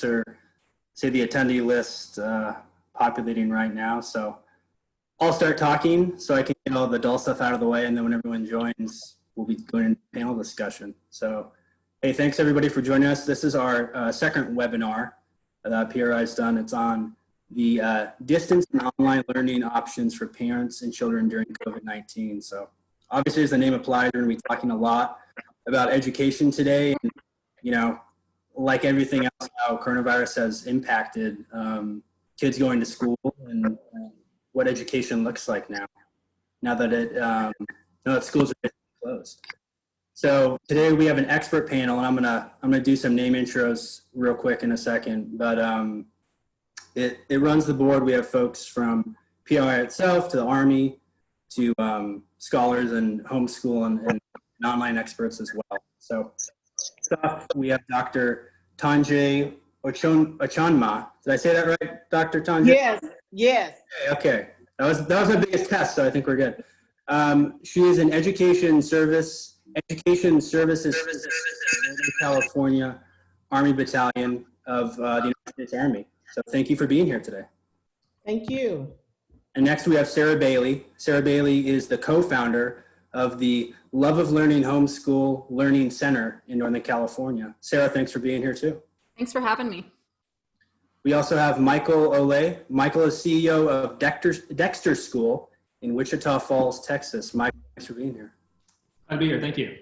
or say the attendee list populating right now. So I'll start talking so I can get all the dull stuff out of the way, and then when everyone joins, we'll be going into panel discussion. So, hey, thanks everybody for joining us. This is our second webinar that PRI has done. It's on the distance and online learning options for parents and children during COVID-19. So obviously, as the name applies, we're going to be talking a lot about education today. And, you know, like everything else, how coronavirus has impacted kids going to school and what education looks like now that now that schools are closed. So today we have an expert panel, and I'm gonna do some name intros real quick in a second. But it runs the board. We have folks from PRI itself to the Army to scholars and homeschool and online experts as well. So we have Dr. Tonja Ochonma. Did I say that right, Dr. Tonja? Yes, yes. Okay. That was my biggest test, so I think we're good. She is an education services California Army Battalion of the United States Army. So thank you for being here today. Thank you. And next we have Sarah Bailey. Sarah Bailey is the co-founder of the Love of Learning Homeschool Learning Center in Northern California. Sarah, thanks for being here too. Thanks for having me. We also have Michael Olaya. Michael is CEO of Dexter School in Wichita Falls, Texas. Michael, thanks for being here. Glad to be here, thank you.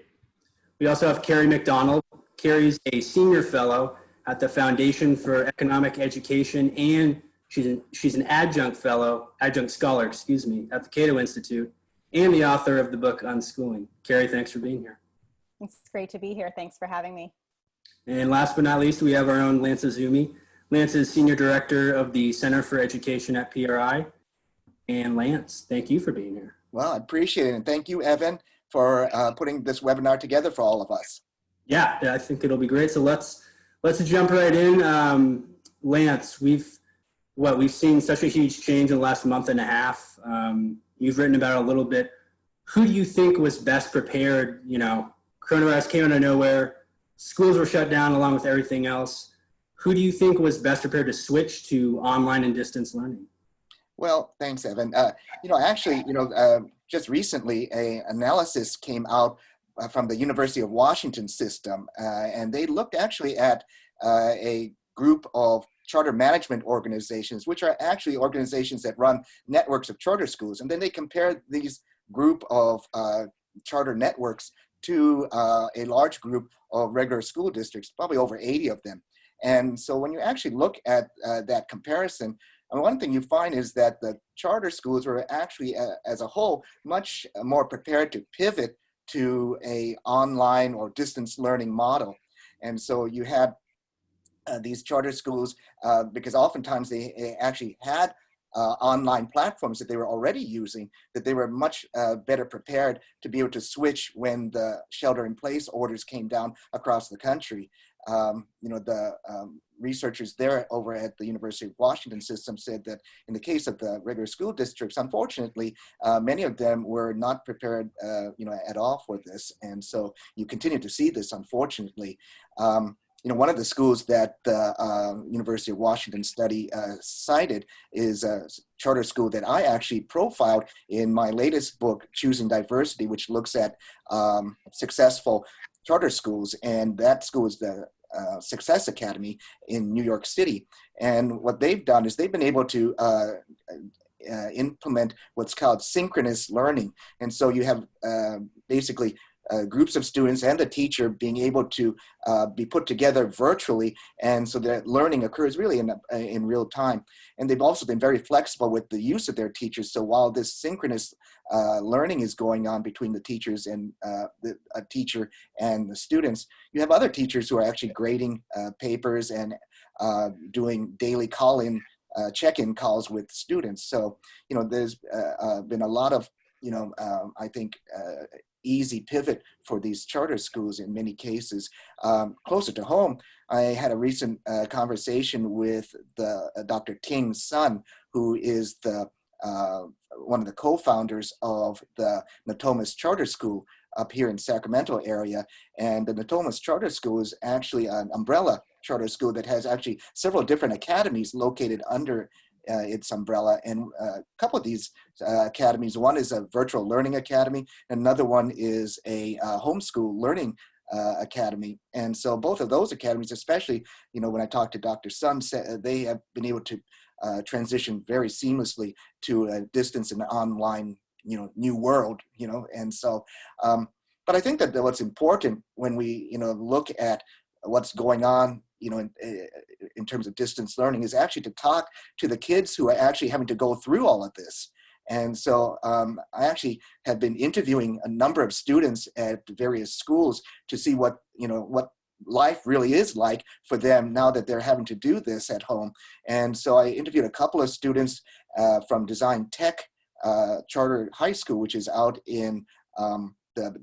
We also have Kerry McDonald. Kerry's a senior fellow at the Foundation for Economic Education, and she's an adjunct scholar, excuse me, at the Cato Institute, and the author of the book Unschooling. Kerry, thanks for being here. It's great to be here. Thanks for having me. And last but not least, we have our own Lance Izumi. Lance is Senior Director of the Center for Education at PRI. And Lance, thank you for being here. Well, I appreciate it. And thank you, Evan, for putting this webinar together for all of us. Yeah, I think it'll be great. So let's jump right in. Lance, we've seen such a huge change in the last month and a half. You've written about it a little bit. Who do you think was best prepared? You know, coronavirus came out of nowhere. Schools were shut down along with everything else. Who do you think was best prepared to switch to online and distance learning? Well, thanks, Evan. Just recently, an analysis came out from the University of Washington system, and they looked actually at a group of charter management organizations, which are actually organizations that run networks of charter schools. And then they compared these group of charter networks to a large group of regular school districts, probably over 80 of them. And so when you actually look at that comparison, one thing you find is that the charter schools were actually, as a whole, much more prepared to pivot to a online or distance learning model. And so you had these charter schools, because oftentimes they actually had online platforms that they were already using, that they were much better prepared to be able to switch when the shelter-in-place orders came down across the country. The researchers there over at the University of Washington system said that in the case of the regular school districts, unfortunately, many of them were not prepared, at all for this. And so you continue to see this, unfortunately. One of the schools that the University of Washington study cited is a charter school that I actually profiled in my latest book, Choosing Diversity, which looks at successful charter schools. And that school is the Success Academy in New York City. And what they've done is they've been able to implement what's called synchronous learning. And so you have basically groups of students and the teacher being able to be put together virtually, and so that learning occurs really in real time. And they've also been very flexible with the use of their teachers. So while this synchronous learning is going on between the teachers and a teacher and the students, you have other teachers who are actually grading papers and doing daily call-in check-in calls with students. So, there's been a lot of, I think, easy pivot for these charter schools in many cases. Closer to home, I had a recent conversation with Dr. Ting's son, who is one of the co-founders of the Natomas Charter School up here in Sacramento area. And the Natomas Charter School is actually an umbrella charter school that has actually several different academies located under its umbrella. And a couple of these academies, one is a virtual learning academy, another one is a homeschool learning academy. And so both of those academies, especially, when I talked to Dr. Sun, they have been able to transition very seamlessly to a distance and online, new world, and so, but I think that what's important when we, look at what's going on, in terms of distance learning is actually to talk to the kids who are actually having to go through all of this. And so I actually have been interviewing a number of students at various schools to see what life really is like for them now that they're having to do this at home. And so I interviewed a couple of students from Design Tech Charter High School, which is out in the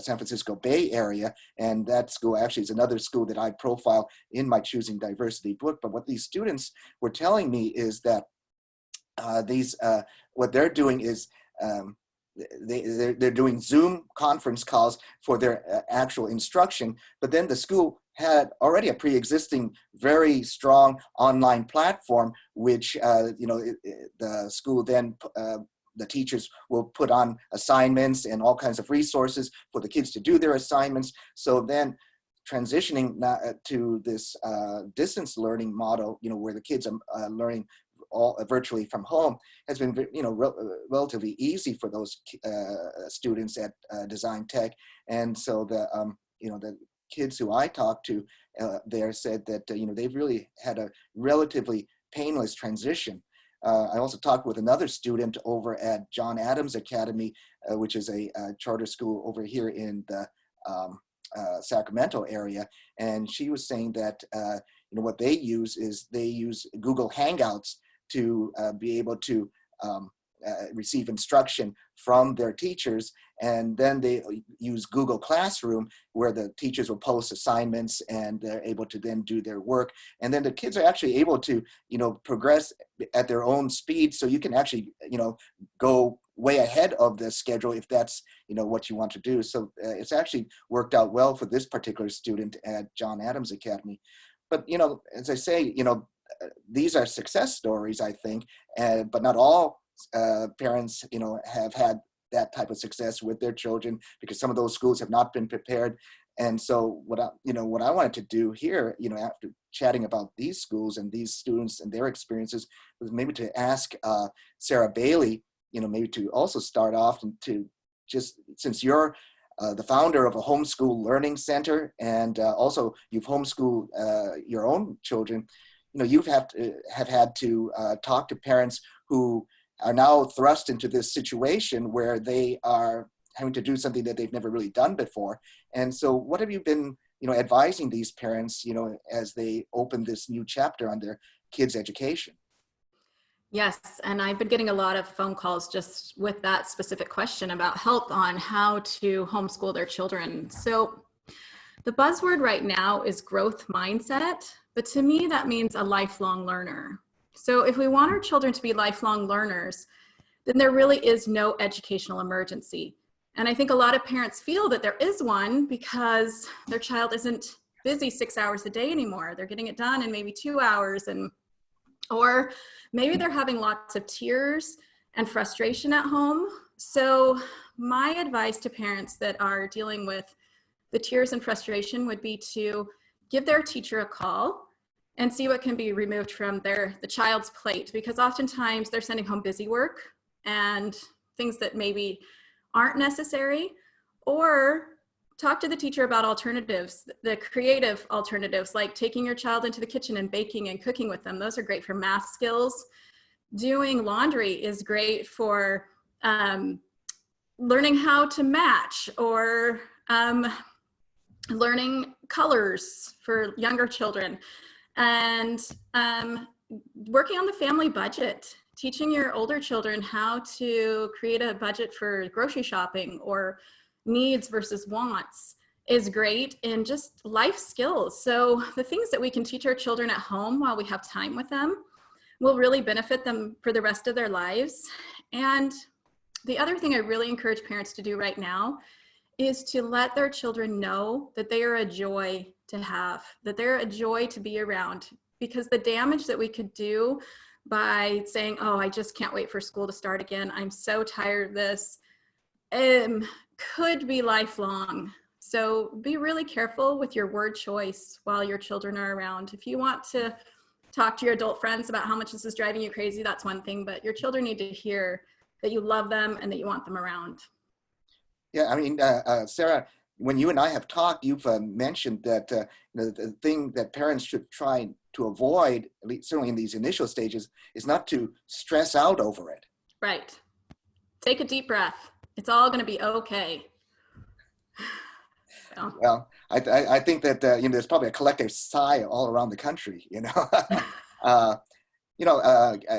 San Francisco Bay Area. And that school actually is another school that I profile in my Choosing Diversity book. But what these students were telling me is that what they're doing is they're doing Zoom conference calls for their actual instruction, but then the school had already a pre-existing very strong online platform, which the school then the teachers will put on assignments and all kinds of resources for the kids to do their assignments. So then transitioning to this distance learning model, where the kids are learning all virtually from home, has been relatively easy for those students at Design Tech. And so the kids who I talked to there said that they've really had a relatively painless transition. I also talked with another student over at John Adams Academy, which is a charter school over here in the Sacramento area, and she was saying that what they use is they use Google Hangouts to be able to receive instruction from their teachers, and then they use Google Classroom, where the teachers will post assignments and they're able to then do their work, and then the kids are actually able to progress at their own speed, so you can actually go way ahead of the schedule if that's what you want to do. So it's actually worked out well for this particular student at John Adams Academy. But as I say, these are success stories, I think, but not all parents, have had that type of success with their children, because some of those schools have not been prepared. And so what I wanted to do here, after chatting about these schools and these students and their experiences, was maybe to ask Sarah Bailey, maybe to also start off and to just, since you're the founder of a homeschool learning center, and also you've homeschooled your own children, you've have had to talk to parents who are now thrust into this situation where they are having to do something that they've never really done before. And so what have you been, advising these parents, as they open this new chapter on their kids' education? Yes, and I've been getting a lot of phone calls just with that specific question about help on how to homeschool their children. So the buzzword right now is growth mindset, but to me that means a lifelong learner. So if we want our children to be lifelong learners, then there really is no educational emergency. And I think a lot of parents feel that there is one because their child isn't busy 6 hours a day anymore. They're getting it done in maybe 2 hours, or maybe they're having lots of tears and frustration at home. So my advice to parents that are dealing with the tears and frustration would be to give their teacher a call and see what can be removed from the child's plate, because oftentimes they're sending home busy work and things that maybe aren't necessary. Or talk to the teacher about alternatives, the creative alternatives, like taking your child into the kitchen and baking and cooking with them. Those are great for math skills. Doing laundry is great for learning how to match, or learning colors for younger children. And working on the family budget, teaching your older children how to create a budget for grocery shopping or needs versus wants is great, and just life skills. So the things that we can teach our children at home while we have time with them will really benefit them for the rest of their lives. And the other thing I really encourage parents to do right now is to let their children know that they are a joy to to have, that they're a joy to be around, because the damage that we could do by saying, oh, I just can't wait for school to start again, I'm so tired of this, could be lifelong. So be really careful with your word choice while your children are around. If you want to talk to your adult friends about how much this is driving you crazy, that's one thing, but your children need to hear that you love them and that you want them around. Yeah, I mean, Sarah, when you and I have talked, you've mentioned that the thing that parents should try to avoid, at least certainly in these initial stages, is not to stress out over it. Right. Take a deep breath. It's all going to be okay. So. Well, I think that there's probably a collective sigh all around the country.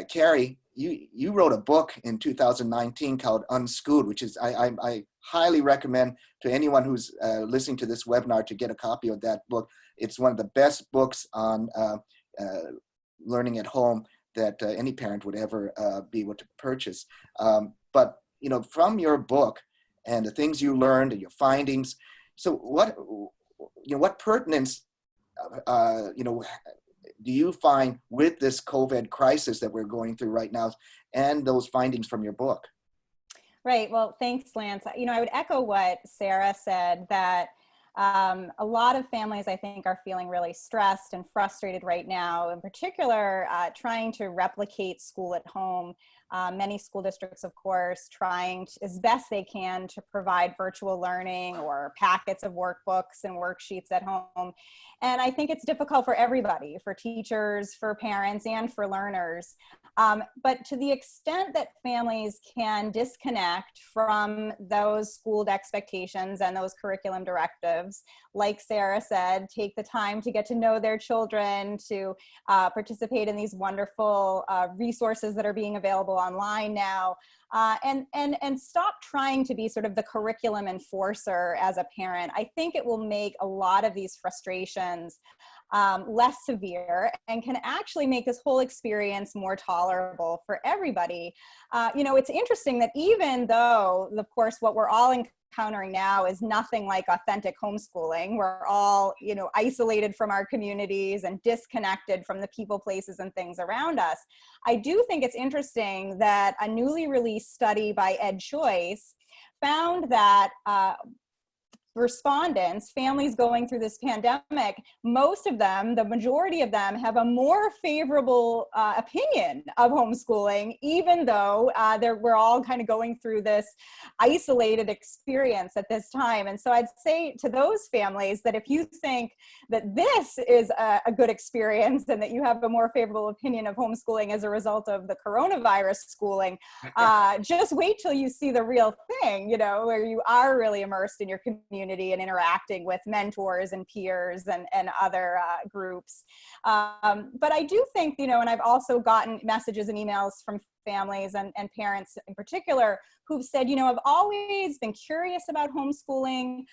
Kerry, you wrote a book in 2019 called Unschooled, which is I highly recommend to anyone who's listening to this webinar to get a copy of that book. It's one of the best books on learning at home that any parent would ever be able to purchase. But from your book and the things you learned and your findings, so what pertinence do you find with this COVID crisis that we're going through right now, and those findings from your book? Right. Well, thanks, Lance. I would echo what Sarah said, that a lot of families, I think, are feeling really stressed and frustrated right now, in particular, trying to replicate school at home. Many school districts, of course, trying as best they can to provide virtual learning or packets of workbooks and worksheets at home. And I think it's difficult for everybody, for teachers, for parents, and for learners. But to the extent that families can disconnect from those schooled expectations and those curriculum directives, like Sarah said, take the time to get to know their children, to participate in these wonderful resources that are being available online now, and stop trying to be sort of the curriculum enforcer as a parent. I think it will make a lot of these frustrations less severe and can actually make this whole experience more tolerable for everybody. It's interesting that even though, of course, what we're all encountering now is nothing like authentic homeschooling. We're all, isolated from our communities and disconnected from the people, places, and things around us. I do think it's interesting that a newly released study by EdChoice found that respondents, families going through this pandemic, most of them, the majority of them, have a more favorable opinion of homeschooling, even though we're all kind of going through this isolated experience at this time. And so I'd say to those families that if you think that this is a good experience and that you have a more favorable opinion of homeschooling as a result of the coronavirus schooling, just wait till you see the real thing, where you are really immersed in your community and interacting with mentors and peers and other groups. But I do think, and I've also gotten messages and emails from families and parents in particular who've said, I've always been curious about homeschooling.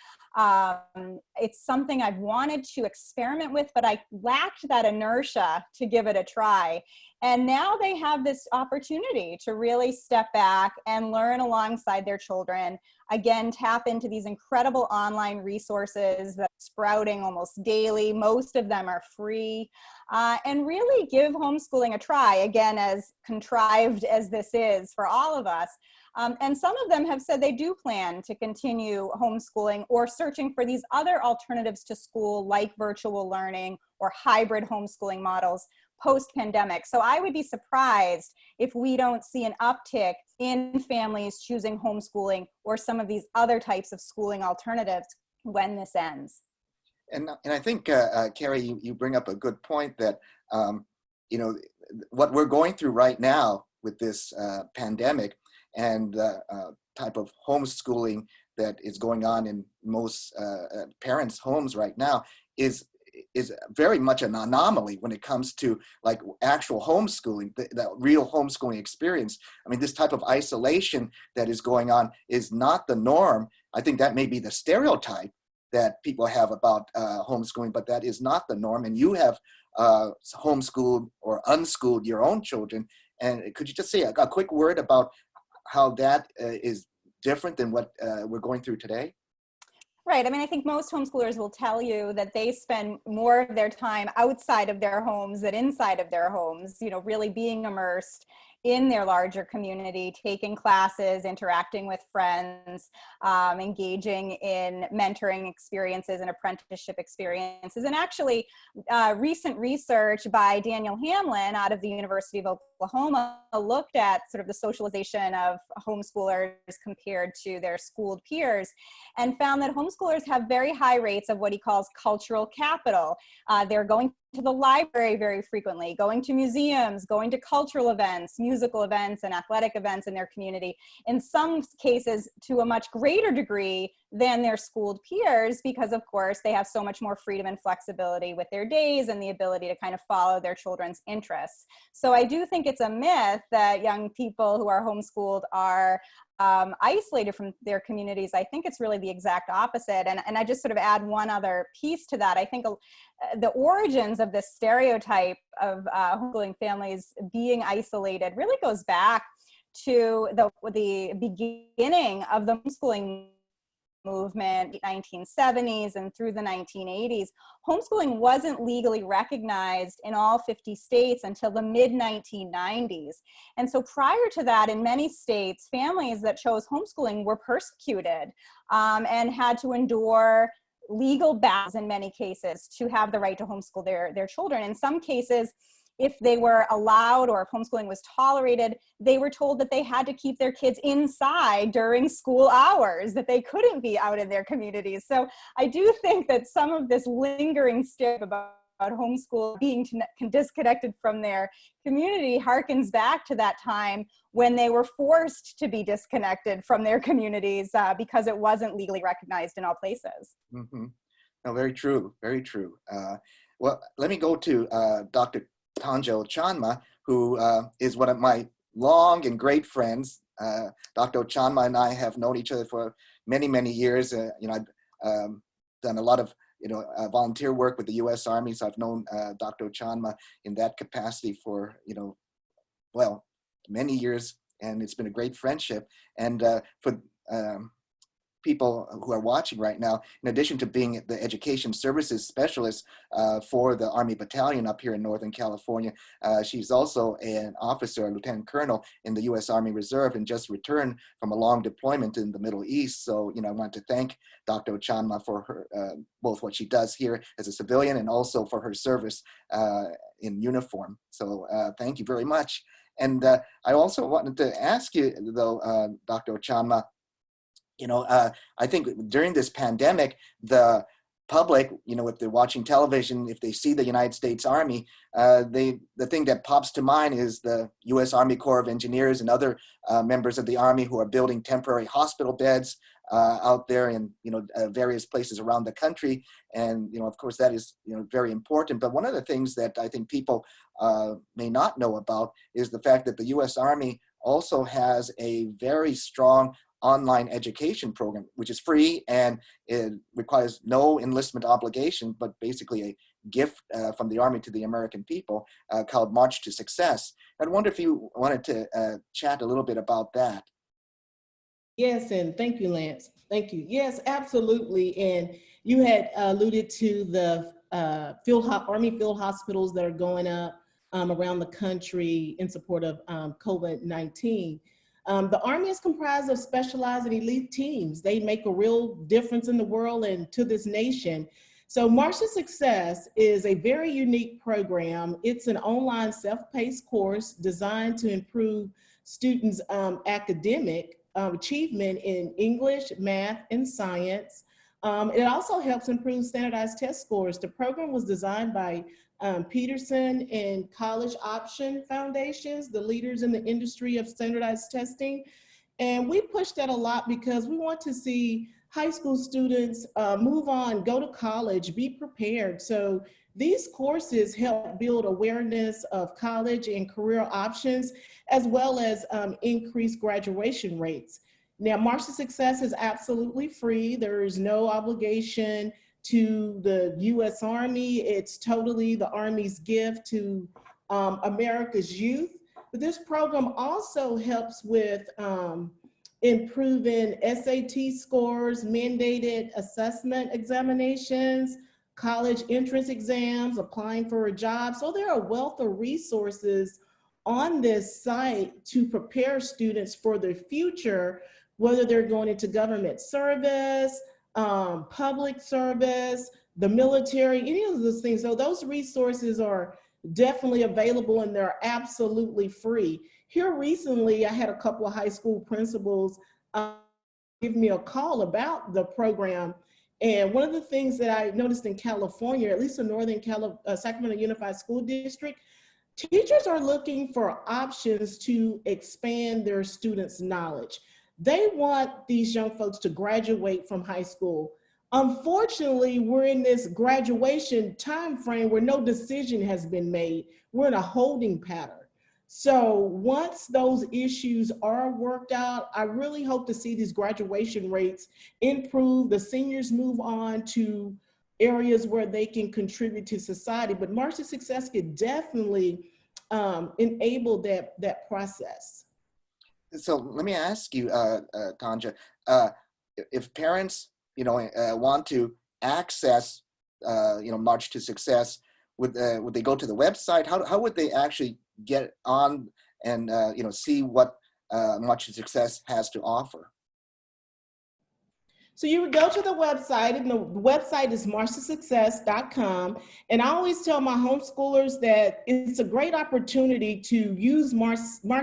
It's something I've wanted to experiment with, but I lacked that inertia to give it a try. And now they have this opportunity to really step back and learn alongside their children. Again, tap into these incredible online resources that are sprouting almost daily. Most of them are free. And really give homeschooling a try, again, as contrived as this is for all of us. And some of them have said they do plan to continue homeschooling or searching for these other alternatives to school, like virtual learning or hybrid homeschooling models post-pandemic. So I would be surprised if we don't see an uptick in families choosing homeschooling or some of these other types of schooling alternatives when this ends. And I think, Kerry, you bring up a good point that, what we're going through right now with this pandemic and type of homeschooling that is going on in most parents' homes right now is very much an anomaly when it comes to like actual homeschooling, the real homeschooling experience. I mean, this type of isolation that is going on is not the norm. I think that may be the stereotype that people have about homeschooling, but that is not the norm. And you have homeschooled or unschooled your own children. And could you just say a quick word about how that is different than what we're going through today? Right. I mean, I think most homeschoolers will tell you that they spend more of their time outside of their homes than inside of their homes, you know, really being immersed in their larger community, taking classes, interacting with friends, engaging in mentoring experiences and apprenticeship experiences. And actually, recent research by Daniel Hamlin out of the University of Oklahoma looked at sort of the socialization of homeschoolers compared to their schooled peers, and found that homeschoolers have very high rates of what he calls cultural capital. They're going to the library very frequently, going to museums, going to cultural events, musical events, and athletic events in their community, in some cases to a much greater degree than their schooled peers, because of course they have so much more freedom and flexibility with their days and the ability to kind of follow their children's interests. So I do think it's a myth that young people who are homeschooled are isolated from their communities. I think it's really the exact opposite. And I just sort of add one other piece to that. I think the origins of this stereotype of homeschooling families being isolated really goes back to the beginning of the homeschooling movement, 1970s and through the 1980s. Homeschooling wasn't legally recognized in all 50 states until the mid-1990s. And so prior to that, in many states, families that chose homeschooling were persecuted and had to endure legal battles in many cases to have the right to homeschool their children. In some cases, if they were allowed or if homeschooling was tolerated, they were told that they had to keep their kids inside during school hours, that they couldn't be out in their communities. So I do think that some of this lingering stereotype about homeschool being disconnected from their community harkens back to that time when they were forced to be disconnected from their communities because it wasn't legally recognized in all places. Mm-hmm. No, very true, very true. Well, let me go to Dr. Tonja Ochonma, who is one of my long and great friends. Dr. Ochonma and I have known each other for many, many years. You know, I've done a lot of volunteer work with the U.S. Army, so I've known Dr. Ochonma in that capacity for well, many years, and it's been a great friendship. And for people who are watching right now, in addition to being the education services specialist for the Army Battalion up here in Northern California, she's also an officer, a lieutenant colonel in the U.S. Army Reserve, and just returned from a long deployment in the Middle East. So, I want to thank Dr. Ochonma for her, both what she does here as a civilian and also for her service in uniform. So thank you very much. And I also wanted to ask you, though, Dr. Ochonma, I think during this pandemic, the public, if they're watching television, if they see the United States Army, the thing that pops to mind is the U.S. Army Corps of Engineers and other members of the Army who are building temporary hospital beds out there in various places around the country. And of course that is very important. But one of the things that I think people may not know about is the fact that the U.S. Army also has a very strong online education program, which is free and it requires no enlistment obligation, but basically a gift from the Army to the American people called March to Success. I wonder if you wanted to chat a little bit about that. Yes, and thank you, Lance. Thank you. Yes, absolutely. And you had alluded to the Army field hospitals that are going up around the country in support of COVID-19. The Army is comprised of specialized and elite teams. They make a real difference in the world and to this nation. So March to Success is a very unique program. It's an online self-paced course designed to improve students' academic achievement in English, math, and science. It also helps improve standardized test scores. The program was designed by Peterson and College Option Foundations, the leaders in the industry of standardized testing. And we push that a lot because we want to see high school students move on, go to college, be prepared. So these courses help build awareness of college and career options, as well as increase graduation rates. Now, March to Success is absolutely free. There is no obligation to the U.S. Army. It's totally the Army's gift to America's youth. But this program also helps with improving SAT scores, mandated assessment examinations, college entrance exams, applying for a job. So there are a wealth of resources on this site to prepare students for their future, whether they're going into government service, public service, the military, any of those things. So those resources are definitely available and they're absolutely free. Here recently, I had a couple of high school principals give me a call about the program. And one of the things that I noticed in California, at least in Northern Sacramento Unified School District, teachers are looking for options to expand their students' knowledge. They want these young folks to graduate from high school. Unfortunately, we're in this graduation time frame where no decision has been made. We're in a holding pattern. So once those issues are worked out, I really hope to see these graduation rates improve, the seniors move on to areas where they can contribute to society. But March to Success could definitely enable that process. So let me ask you, Tonja, if parents, want to access, March to Success, would they go to the website? How would they actually get on and see what March to Success has to offer? So you would go to the website, and the website is marchtosuccess.com. And I always tell my homeschoolers that it's a great opportunity to use March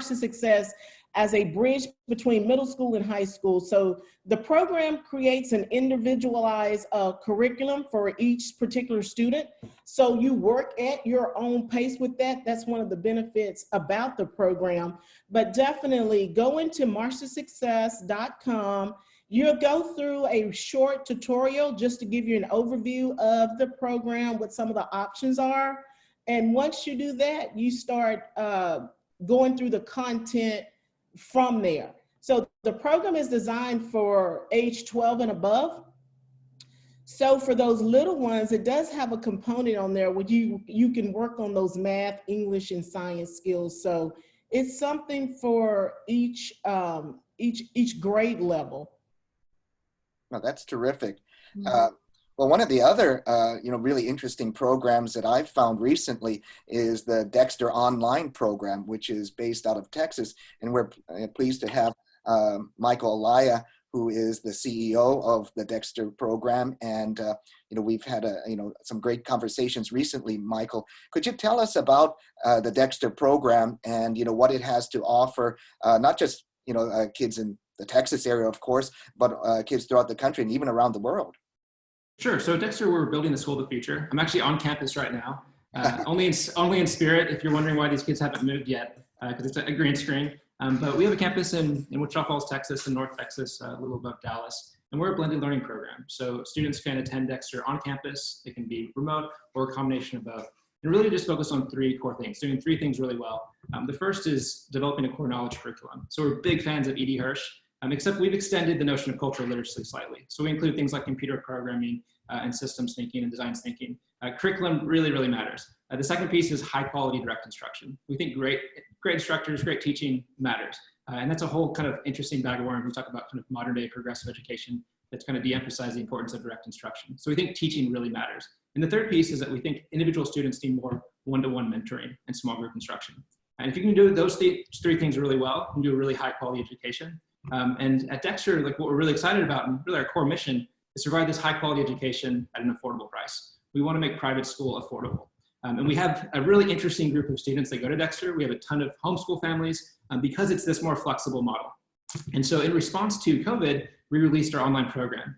to Success as a bridge between middle school and high school. So the program creates an individualized curriculum for each particular student. So you work at your own pace with that. That's one of the benefits about the program. But definitely go into marchtosuccess.com. You'll go through a short tutorial just to give you an overview of the program, what some of the options are. And once you do that, you start going through the content from there. So the program is designed for age 12 and above. So for those little ones, it does have a component on there where you can work on those math, English, and science skills. So it's something for each grade level. Well, that's terrific. Mm-hmm. Well, one of the other, really interesting programs that I've found recently is the Dexter online program, which is based out of Texas. And we're pleased to have Michael Olaya, who is the CEO of the Dexter program. And, we've had some great conversations recently. Michael, could you tell us about the Dexter program and, what it has to offer, not just, kids in the Texas area, of course, but kids throughout the country and even around the world? Sure. So at Dexter, we're building the school of the future. I'm actually on campus right now, only in spirit, if you're wondering why these kids haven't moved yet, because it's a green screen. But we have a campus in Wichita Falls, Texas, in North Texas, a little above Dallas. And we're a blended learning program. So students can attend Dexter on campus. They can be remote or a combination of both. And really just focus on three core things, doing three things really well. The first is developing a core knowledge curriculum. So we're big fans of E.D. Hirsch. Except we've extended the notion of cultural literacy slightly. So we include things like computer programming and systems thinking and design thinking. Curriculum really, really matters. The second piece is high quality direct instruction. We think great instructors, great teaching matters. And that's a whole kind of interesting bag of worms. We talk about kind of modern day progressive education that's kind of de-emphasize the importance of direct instruction. So we think teaching really matters. And the third piece is that we think individual students need more one-to-one mentoring and small group instruction. And if you can do those three things really well, you can do a really high quality education. And at Dexter, what we're really excited about, and really our core mission, is to provide this high quality education at an affordable price. We want to make private school affordable. And we have a really interesting group of students that go to Dexter. We have a ton of homeschool families because it's this more flexible model. And so in response to COVID, we released our online program.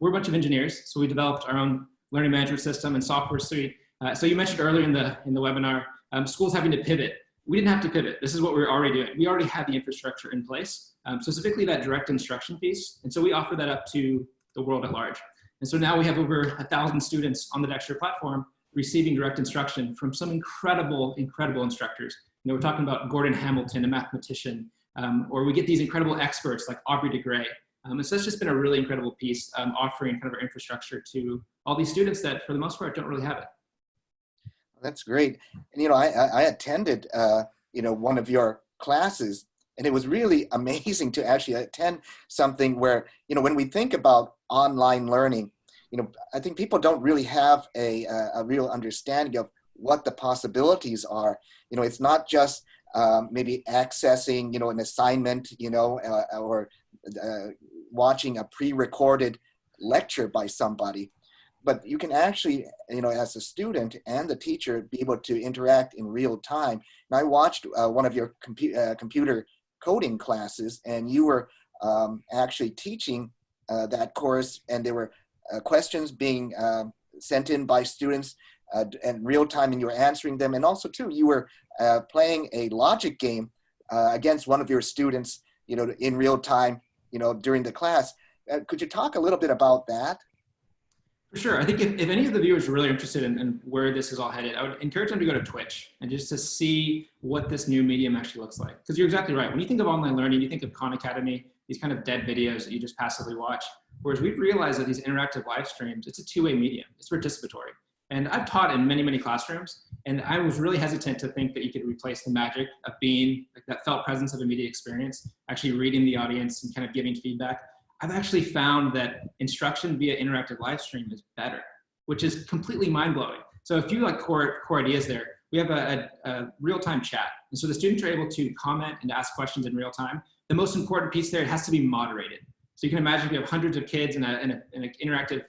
We're a bunch of engineers, so we developed our own learning management system and software suite. So you mentioned earlier in the webinar, schools having to pivot. We didn't have to pivot. This is what we're already doing. We already had the infrastructure in place, specifically that direct instruction piece. And so we offer that up to the world at large. And so now we have over 1,000 students on the Dexter platform receiving direct instruction from some incredible instructors. We're talking about Gordon Hamilton, a mathematician, or we get these incredible experts like Aubrey de Grey. And so it's just been a really incredible piece, offering kind of our infrastructure to all these students that for the most part don't really have it. That's great. And, I attended, one of your classes And it was really amazing to actually attend something where, when we think about online learning, I think people don't really have a real understanding of what the possibilities are. It's not just maybe accessing, an assignment, or watching a pre-recorded lecture by somebody, but you can actually, as a student and the teacher, be able to interact in real time. And I watched one of your computer coding classes, and you were actually teaching that course, and there were questions being sent in by students in real time, and you were answering them. And also, too, you were playing a logic game against one of your students, in real time, during the class. Could you talk a little bit about that? For sure. I think if any of the viewers are really interested in where this is all headed, I would encourage them to go to Twitch and just to see what this new medium actually looks like. Because you're exactly right. When you think of online learning, you think of Khan Academy, these kind of dead videos that you just passively watch. Whereas we've realized that these interactive live streams, it's a two-way medium. It's participatory. And I've taught in many, many classrooms, and I was really hesitant to think that you could replace the magic of being like that felt presence of immediate experience, actually reading the audience and kind of giving feedback. I've actually found that instruction via interactive live stream is better, which is completely mind-blowing. So a few like core ideas there. We have a real-time chat. And so the students are able to comment and ask questions in real time. The most important piece there, it has to be moderated. So you can imagine if you have hundreds of kids in an interactive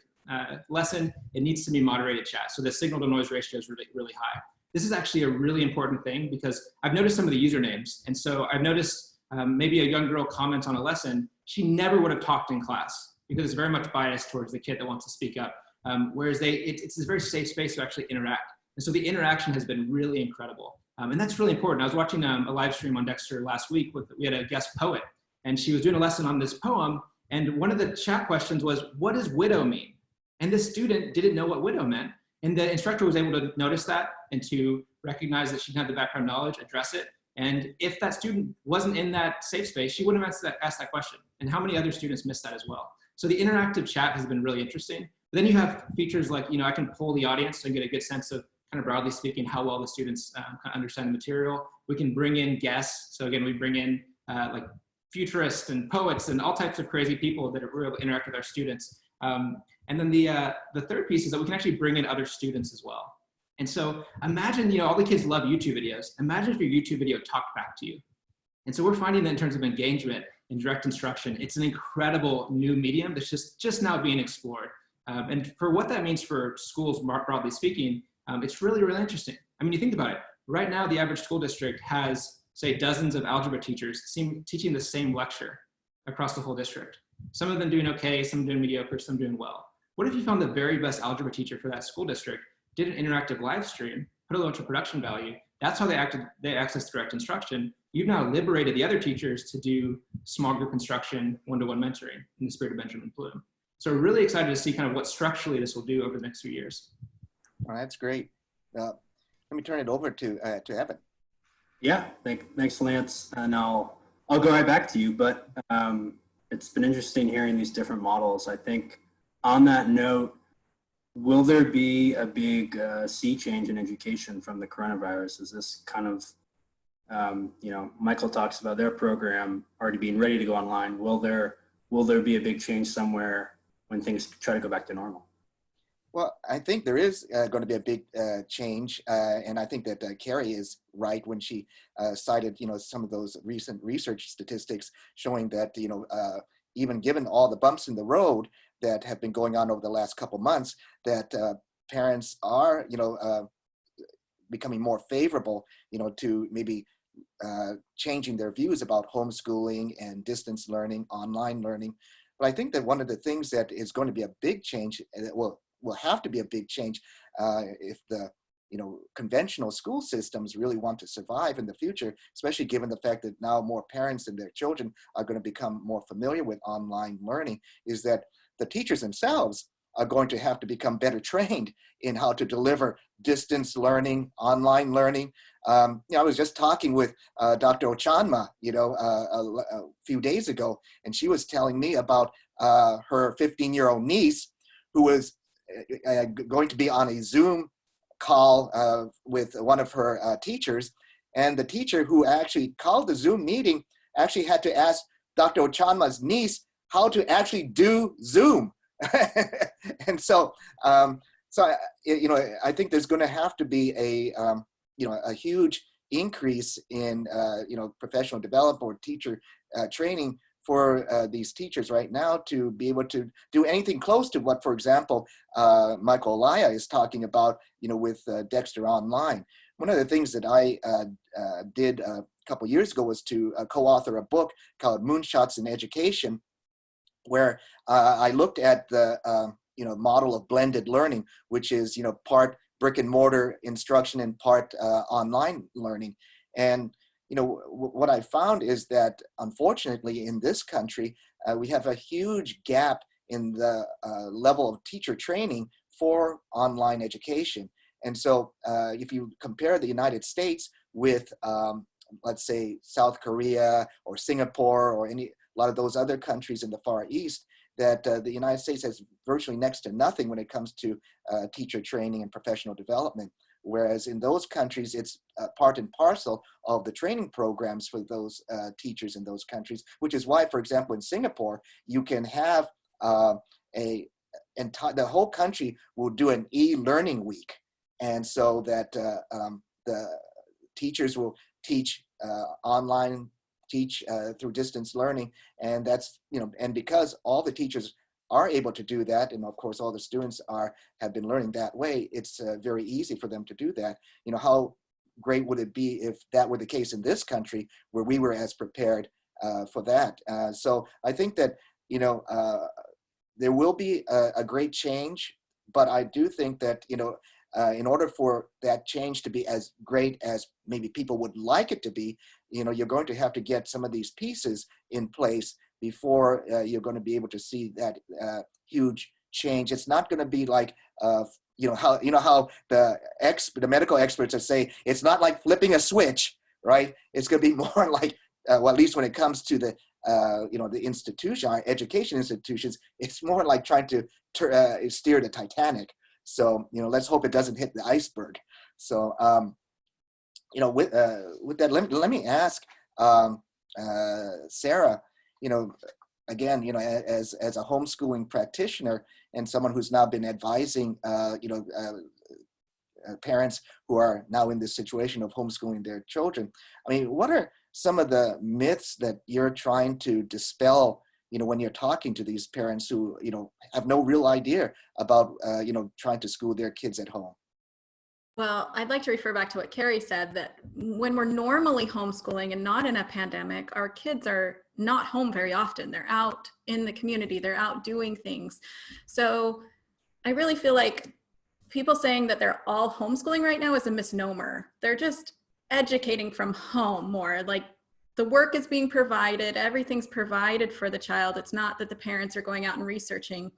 lesson, it needs to be moderated chat. So the signal to noise ratio is really, really high. This is actually a really important thing because I've noticed some of the usernames. And so I've noticed maybe a young girl comments on a lesson, she never would have talked in class because it's very much biased towards the kid that wants to speak up. Whereas it's a very safe space to actually interact. And so the interaction has been really incredible. And that's really important. I was watching a live stream on Dexter last week. We had a guest poet, and she was doing a lesson on this poem. And one of the chat questions was, what does widow mean? And this student didn't know what widow meant. And the instructor was able to notice that and to recognize that she didn't have the background knowledge, address it. And if that student wasn't in that safe space, she wouldn't have asked that question. And how many other students missed that as well? So the interactive chat has been really interesting. But then you have features like, I can poll the audience to get a good sense of kind of broadly speaking, how well the students understand the material. We can bring in guests. So again, we bring in like futurists and poets and all types of crazy people that are able to interact with our students. And then the third piece is that we can actually bring in other students as well. And so imagine, all the kids love YouTube videos. Imagine if your YouTube video talked back to you. And so we're finding that in terms of engagement and direct instruction, it's an incredible new medium that's just now being explored. And for what that means for schools, more broadly speaking, it's really, really interesting. I mean, you think about it. Right now, the average school district has, say, dozens of algebra teachers teaching the same lecture across the whole district. Some of them doing okay, some doing mediocre, some doing well. What if you found the very best algebra teacher for that school district, did an interactive live stream, put a bunch of production value? That's how they access direct instruction. You've now liberated the other teachers to do small group instruction, one-to-one mentoring in the spirit of Benjamin Bloom. So we're really excited to see kind of what structurally this will do over the next few years. Well, that's great. Let me turn it over to Evan. Yeah, thanks, Lance. And I'll go right back to you, but it's been interesting hearing these different models. I think on that note, will there be a big sea change in education from the coronavirus? Is this kind of, Michael talks about their program already being ready to go online. Will there be a big change somewhere when things try to go back to normal? Well, I think there is going to be a big change, and I think that Kerry is right when she cited, some of those recent research statistics showing that, even given all the bumps in the road that have been going on over the last couple months, that parents are, becoming more favorable, to maybe changing their views about homeschooling and distance learning, online learning. But I think that one of the things that is going to be a big change, that will have to be a big change if the conventional school systems really want to survive in the future, especially given the fact that now more parents and their children are going to become more familiar with online learning, is that the teachers themselves are going to have to become better trained in how to deliver distance learning, online learning. I was just talking with Dr. Ochonma, a few days ago, and she was telling me about her 15-year-old niece who was going to be on a Zoom call with one of her teachers, and the teacher who actually called the Zoom meeting actually had to ask Dr. Ochonma's niece how to actually do Zoom. And so, I think there's going to have to be a huge increase in, professional development or teacher training for these teachers right now to be able to do anything close to what, for example, Michael Olaya is talking about, with Dexter Online. One of the things that I did a couple years ago was to co-author a book called Moonshots in Education, where I looked at the model of blended learning, which is part brick and mortar instruction and part online learning. And what I found is that, unfortunately, in this country, we have a huge gap in the level of teacher training for online education. And so if you compare the United States with, let's say, South Korea or Singapore or a lot of those other countries in the Far East, that the United States has virtually next to nothing when it comes to teacher training and professional development. Whereas in those countries, it's part and parcel of the training programs for those teachers in those countries, which is why, for example, in Singapore, you can have the whole country will do an e-learning week. And so that the teachers will teach online, teach through distance learning. And that's, and because all the teachers are able to do that, and of course all the students have been learning that way, it's very easy for them to do that. How great would it be if that were the case in this country where we were as prepared for that? So I think that, there will be a great change, but I do think that, in order for that change to be as great as maybe people would like it to be, you're going to have to get some of these pieces in place before you're going to be able to see that huge change. It's not going to be like, how the medical experts are saying, it's not like flipping a switch, right? It's going to be more like, well, at least when it comes to the, the institution, our education institutions, it's more like trying to steer the Titanic. So, let's hope it doesn't hit the iceberg. So, with that, let me ask Sarah, again, as a homeschooling practitioner and someone who's now been advising, parents who are now in this situation of homeschooling their children. I mean, what are some of the myths that you're trying to dispel, when you're talking to these parents who, have no real idea about, trying to school their kids at home? Well, I'd like to refer back to what Kerry said, that when we're normally homeschooling and not in a pandemic, our kids are not home very often. They're out in the community, they're out doing things. So I really feel like people saying that they're all homeschooling right now is a misnomer. They're just educating from home more. Like, the work is being provided, everything's provided for the child. It's not that the parents are going out and researching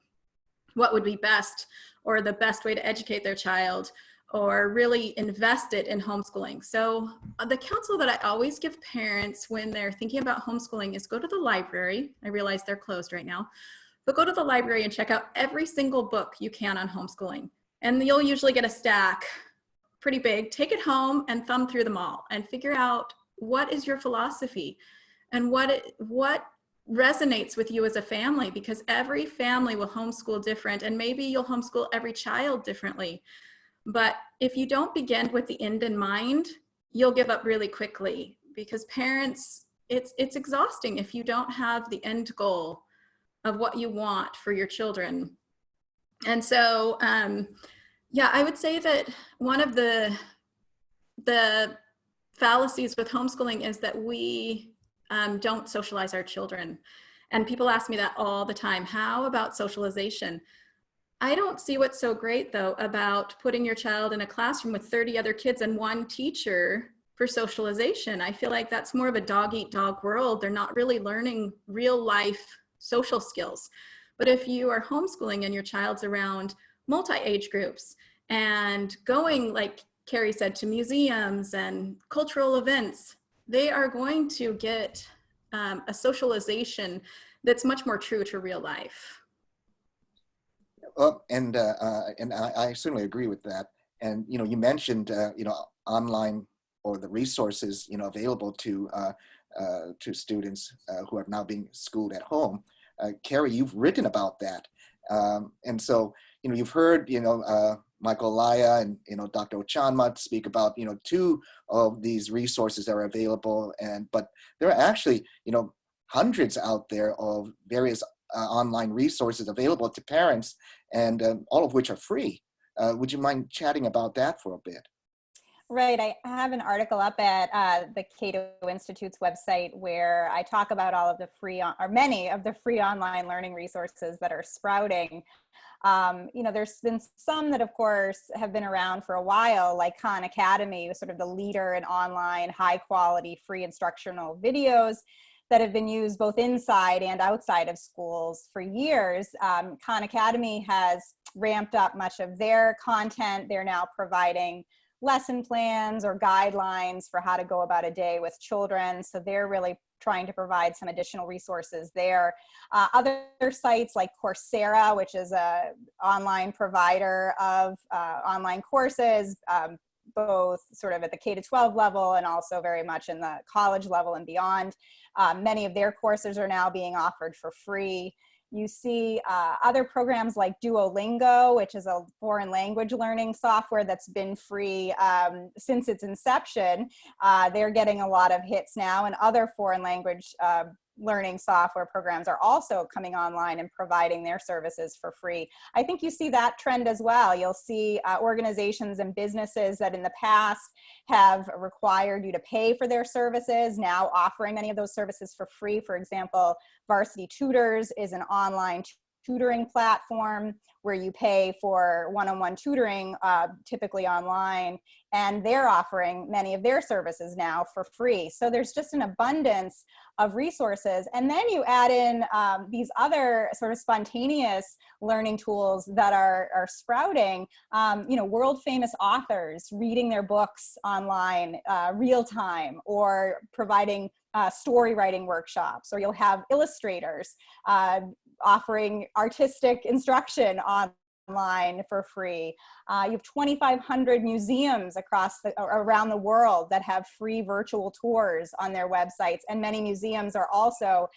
what would be best or the best way to educate their child or really invest it in homeschooling. So the counsel that I always give parents when they're thinking about homeschooling is go to the library. I realize they're closed right now, but go to the library and check out every single book you can on homeschooling. And you'll usually get a stack pretty big. Take it home and thumb through them all and figure out what is your philosophy and what resonates with you as a family, because every family will homeschool different, and maybe you'll homeschool every child differently. But if you don't begin with the end in mind, you'll give up really quickly, because parents, it's exhausting if you don't have the end goal of what you want for your children. And so, yeah, I would say that one of the fallacies with homeschooling is that we don't socialize our children. And people ask me that all the time. How about socialization? I don't see what's so great, though, about putting your child in a classroom with 30 other kids and one teacher for socialization. I feel like that's more of a dog-eat-dog world. They're not really learning real-life social skills. But if you are homeschooling and your child's around multi-age groups and going, like Kerry said, to museums and cultural events, they are going to get a socialization that's much more true to real life. Well, and I certainly agree with that. And you mentioned online or the resources available to to students who are now being schooled at home. Kerry, you've written about that. And so, you've heard, Michael Olaya and, Dr. Ochonma speak about, two of these resources that are available. But there are actually, hundreds out there of various online resources available to parents, and all of which are free. Would you mind chatting about that for a bit? Right. I have an article up at the Cato Institute's website where I talk about all of the free, or many of the free online learning resources that are sprouting. There's been some that, of course, have been around for a while, like Khan Academy, sort of the leader in online, high quality, free instructional videos that have been used both inside and outside of schools for years. Khan Academy has ramped up much of their content. They're now providing lesson plans or guidelines for how to go about a day with children. So they're really trying to provide some additional resources there. Other sites like Coursera, which is an online provider of online courses, both sort of at the K-12 level and also very much in the college level and beyond. Many of their courses are now being offered for free. You see other programs like Duolingo, which is a foreign language learning software that's been free since its inception. They're getting a lot of hits now, and other foreign language learning software programs are also coming online and providing their services for free. I think you see that trend as well. You'll see organizations and businesses that in the past have required you to pay for their services, now offering many of those services for free. For example, Varsity Tutors is an online tutoring platform where you pay for one-on-one tutoring, typically online, and they're offering many of their services now for free. So there's just an abundance of resources. And then you add in these other sort of spontaneous learning tools that are sprouting, world famous authors reading their books online real time, or providing story writing workshops, or you'll have illustrators offering artistic instruction online for free. You have 2,500 museums around the world that have free virtual tours on their websites, and many museums are also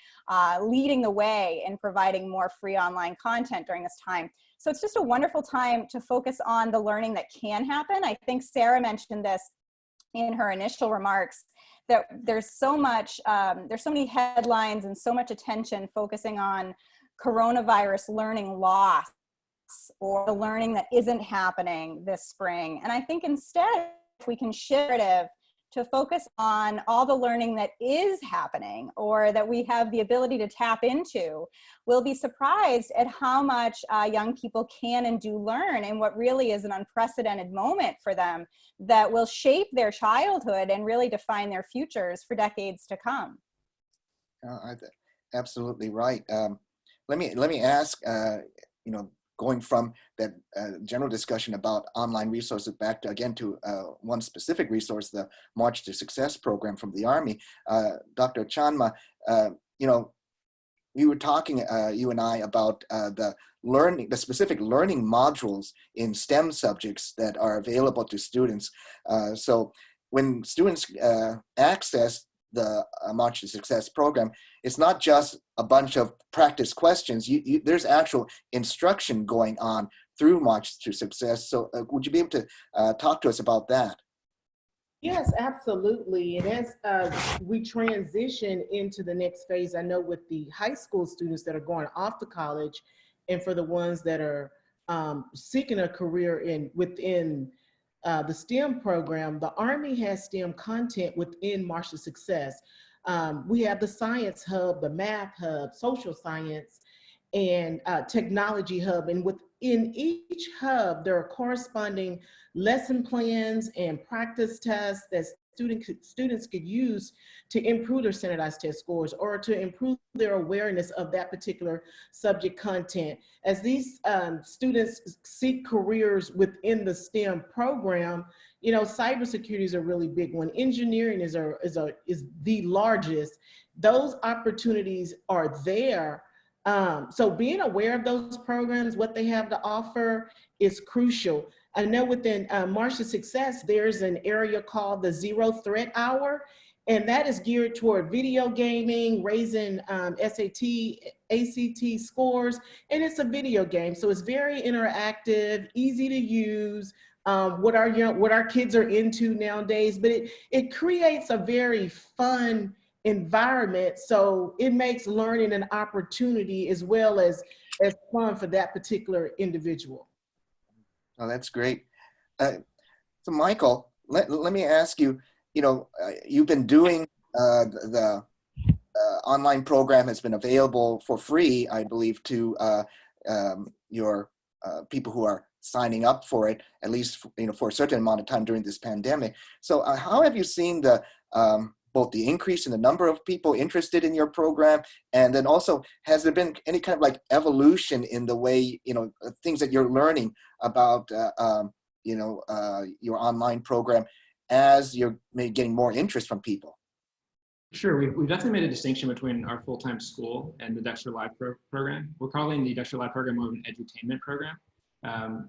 leading the way in providing more free online content during this time. So it's just a wonderful time to focus on the learning that can happen. I think Sarah mentioned this in her initial remarks, that there's so many headlines and so much attention focusing on coronavirus learning loss or the learning that isn't happening this spring. And I think instead, if we can shift to focus on all the learning that is happening, or that we have the ability to tap into, we'll be surprised at how much young people can and do learn in what really is an unprecedented moment for them that will shape their childhood and really define their futures for decades to come. Absolutely right. Let me ask, going from that general discussion about online resources back to one specific resource, the March to Success program from the Army. Dr. Ochonma, we were talking, you and I, about the specific learning modules in STEM subjects that are available to students. So when students access the March to Success program, it's not just a bunch of practice questions. There's actual instruction going on through March to Success. So would you be able to talk to us about that? Yes, absolutely. And as we transition into the next phase, I know with the high school students that are going off to college, and for the ones that are seeking a career within the STEM program, the Army has STEM content within March to Success. We have the Science Hub, the Math Hub, Social Science, and Technology Hub. And within each hub, there are corresponding lesson plans and practice tests that students could use to improve their standardized test scores, or to improve their awareness of that particular subject content. As these students seek careers within the STEM program, cybersecurity is a really big one. Engineering is the largest. Those opportunities are there. So being aware of those programs, what they have to offer, is crucial. I know within March to Success, there's an area called the Zero Threat Hour, And that is geared toward video gaming, raising SAT, ACT scores, and it's a video game. So it's very interactive, easy to use, what our kids are into nowadays, but it creates a very fun environment. So it makes learning an opportunity as well as fun for that particular individual. Oh, that's great. So Michael, let me ask you, you've been doing the online program has been available for free, I believe, to your people who are signing up for it, at least for a certain amount of time during this pandemic. So how have you seen the both the increase in the number of people interested in your program, and then also has there been any kind of like evolution in the way things that you're learning about your online program as you're maybe getting more interest from people? Sure, we've definitely made a distinction between our full-time school and the Dexter Live program. We're calling the Dexter Live program more of an edutainment program,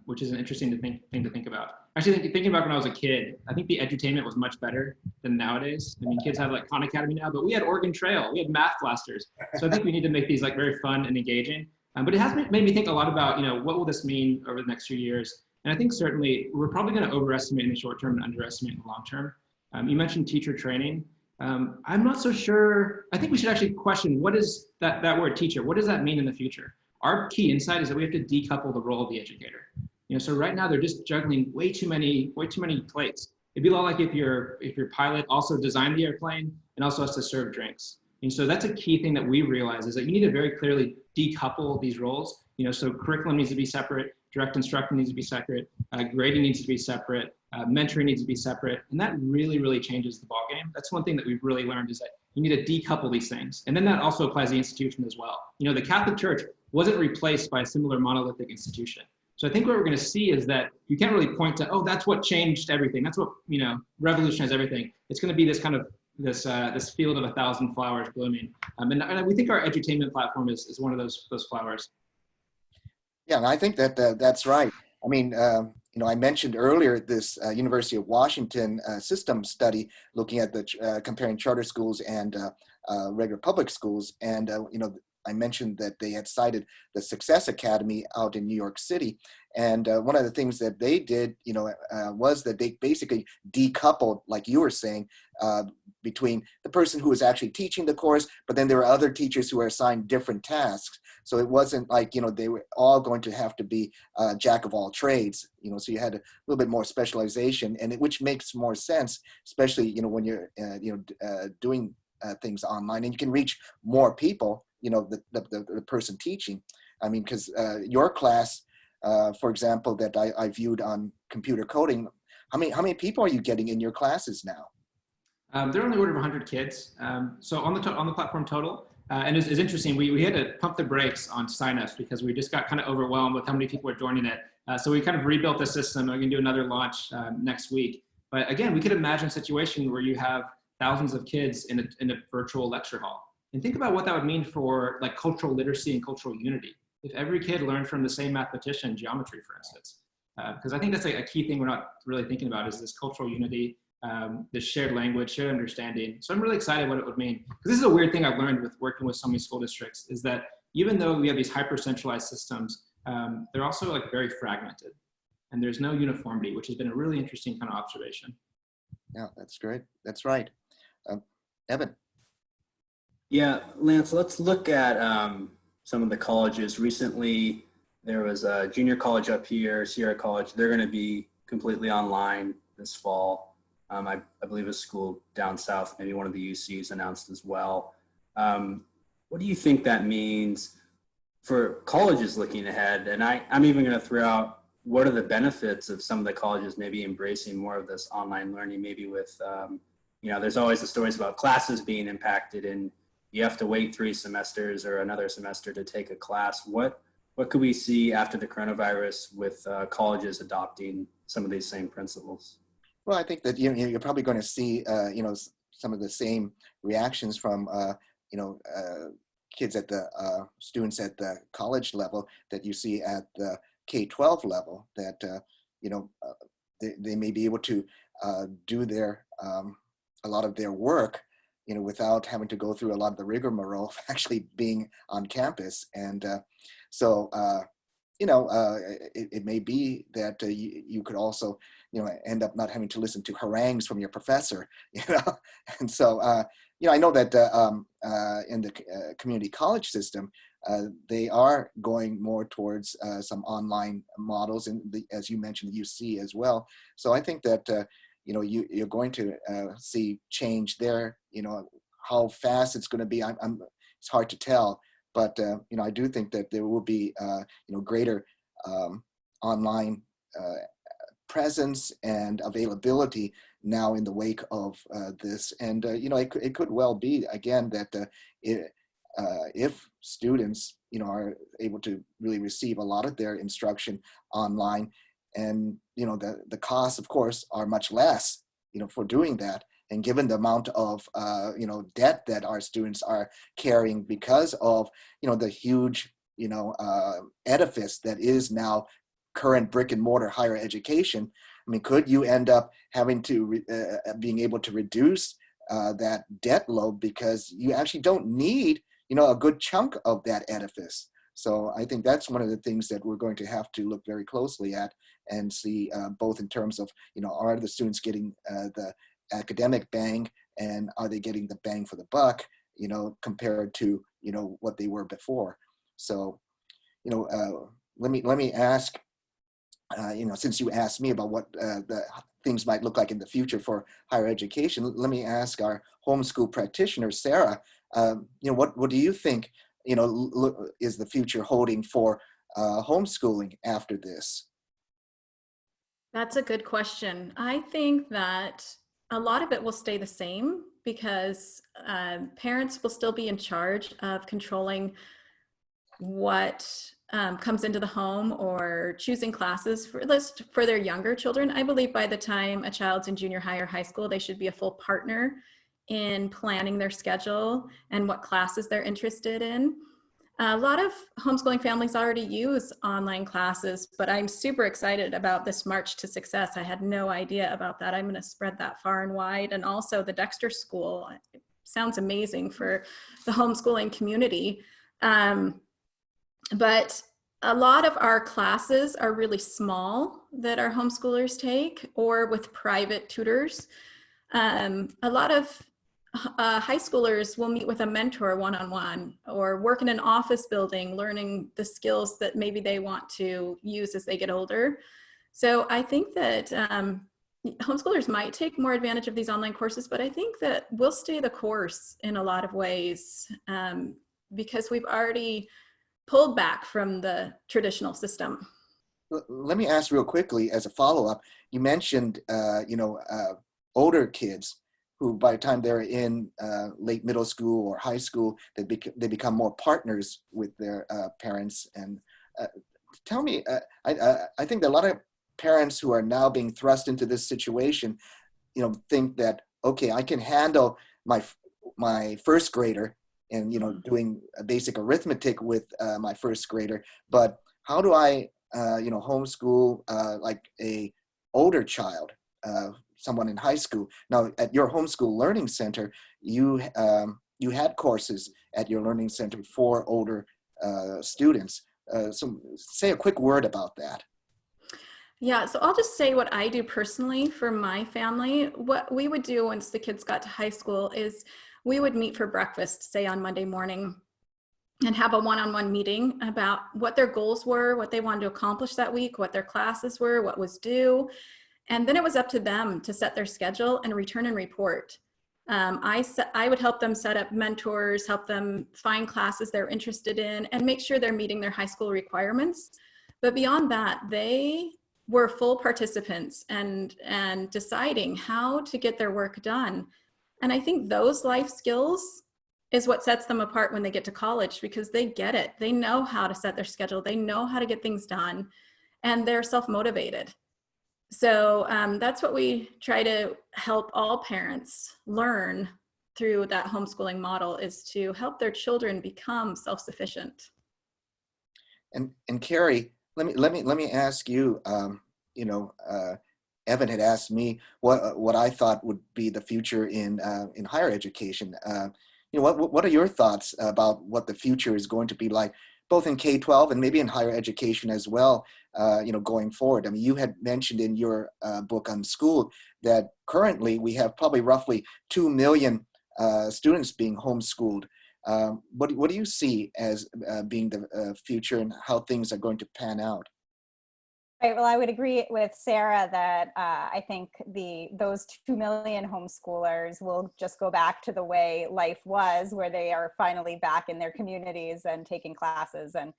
which is an interesting thing to think about. Actually, thinking about when I was a kid, I think the edutainment was much better than nowadays. I mean, kids have like Khan Academy now, but we had Oregon Trail, we had Math Blasters. So I think we need to make these like very fun and engaging. But it has made me think a lot about, what will this mean over the next few years? And I think certainly we're probably going to overestimate in the short term and underestimate in the long term. You mentioned teacher training. I'm not so sure. I think we should actually question, what is that word teacher? What does that mean in the future? Our key insight is that we have to decouple the role of the educator. So right now they're just juggling way too many plates. It'd be a lot like if your pilot also designed the airplane and also has to serve drinks. And so that's a key thing that we realize, is that you need to very clearly decouple these roles. So curriculum needs to be separate, direct instruction needs to be separate, grading needs to be separate, mentoring needs to be separate, and that really, really changes the ballgame. That's one thing that we've really learned, is that you need to decouple these things. And then that also applies to the institution as well. The Catholic Church wasn't replaced by a similar monolithic institution. So I think what we're going to see is that you can't really point to, oh, that's what changed everything. That's what, revolutionized everything. It's going to be this kind of this field of 1,000 flowers blooming. And we think our edutainment platform is one of those flowers. Yeah, and I think that that's right. I mean, I mentioned earlier this University of Washington system study looking at the comparing charter schools and regular public schools, and I mentioned that they had cited the Success Academy out in New York City, and one of the things that they did, was that they basically decoupled, like you were saying, between the person who was actually teaching the course, but then there were other teachers who were assigned different tasks. So it wasn't like, they were all going to have to be jack of all trades, so you had a little bit more specialization, and which makes more sense, especially, when you're, doing things online, and you can reach more people, the person teaching. I mean, because your class, for example, that I viewed on computer coding, how many people are you getting in your classes now? They're on the order of 100 kids. So on the platform total, and it's interesting, we had to pump the brakes on signups because we just got kind of overwhelmed with how many people were joining it. So we kind of rebuilt the system. We're going to do another launch next week. But again, we could imagine a situation where you have thousands of kids in a virtual lecture hall. And think about what that would mean for like cultural literacy and cultural unity. If every kid learned from the same mathematician geometry, for instance. Because I think that's a key thing we're not really thinking about, is this cultural unity, this shared language, shared understanding. So I'm really excited what it would mean. Because this is a weird thing I've learned with working with so many school districts, is that even though we have these hyper-centralized systems, they're also like very fragmented. And there's no uniformity, which has been a really interesting kind of observation. Yeah, that's great. That's right. Evan. Yeah, Lance, let's look at some of the colleges. Recently, there was a junior college up here, Sierra College. They're going to be completely online this fall. I believe a school down south, maybe one of the UCs, announced as well. What do you think that means for colleges looking ahead? And I'm even going to throw out, what are the benefits of some of the colleges maybe embracing more of this online learning, maybe with, there's always the stories about classes being impacted and you have to wait 3 semesters or another semester to take a class. What could we see after the coronavirus with colleges adopting some of these same principles? Well, I think that you're probably going to see some of the same reactions from kids at the students at the college level that you see at the K-12 level. That they may be able to do their a lot of their work without having to go through a lot of the rigmarole of actually being on campus. And so, it may be that you could also, end up not having to listen to harangues from your professor, And so, I know that in the community college system, they are going more towards some online models, and as you mentioned, the UC as well. So I think that, you're going to see change there. How fast it's going to be, it's hard to tell. But I do think that there will be greater online presence and availability now in the wake of this. And it could well be again that if students are able to really receive a lot of their instruction online, and the costs, of course, are much less for doing that. And given the amount of debt that our students are carrying because of the huge edifice that is now current brick and mortar higher education, I mean, could you end up having to being able to reduce that debt load because you actually don't need a good chunk of that edifice? So I think that's one of the things that we're going to have to look very closely at and see, both in terms of are the students getting the academic bang, and are they getting the bang for the buck, compared to what they were before. So let me ask, since you asked me about what the things might look like in the future for higher education, let me ask our homeschool practitioner, Sarah, what do you think is the future holding for homeschooling after this? That's a good question. I think that a lot of it will stay the same because parents will still be in charge of controlling what comes into the home or choosing classes for their younger children. I believe by the time a child's in junior high or high school, they should be a full partner in planning their schedule and what classes they're interested in. A lot of homeschooling families already use online classes, but I'm super excited about this March to Success. I had no idea about that. I'm going to spread that far and wide. And also the Dexter School, it sounds amazing for the homeschooling community. But a lot of our classes are really small that our homeschoolers take, or with private tutors. A lot of high schoolers will meet with a mentor one-on-one, or work in an office building, learning the skills that maybe they want to use as they get older. So I think that homeschoolers might take more advantage of these online courses, but I think that we'll stay the course in a lot of ways because we've already pulled back from the traditional system. Let me ask real quickly as a follow-up. You mentioned, older kids who by the time they're in late middle school or high school, they become more partners with their parents. And tell me, I think that a lot of parents who are now being thrust into this situation, think that, okay, I can handle my first grader and, doing a basic arithmetic with my first grader, but how do I, homeschool like a older child, someone in high school? Now, at your homeschool learning center, you had courses at your learning center for older students. So say a quick word about that. Yeah, so I'll just say what I do personally for my family. What we would do once the kids got to high school is we would meet for breakfast, say on Monday morning, and have a one-on-one meeting about what their goals were, what they wanted to accomplish that week, what their classes were, what was due. And then it was up to them to set their schedule and return and report. I would help them set up mentors, help them find classes they're interested in, and make sure they're meeting their high school requirements. But beyond that, they were full participants and deciding how to get their work done. And I think those life skills is what sets them apart when they get to college, because they get it. They know how to set their schedule. They know how to get things done, and they're self-motivated. So that's what we try to help all parents learn through that homeschooling model, is to help their children become self-sufficient. And Kerry, let me ask you, Evan had asked me what I thought would be the future in higher education. What are your thoughts about what the future is going to be like, both in K-12 and maybe in higher education as well, going forward? I mean, you had mentioned in your book Unschooled that currently we have probably roughly 2 million students being homeschooled. What do you see as being the future and how things are going to pan out? Right. Well, I would agree with Sarah that I think those 2 million homeschoolers will just go back to the way life was, where they are finally back in their communities and taking classes and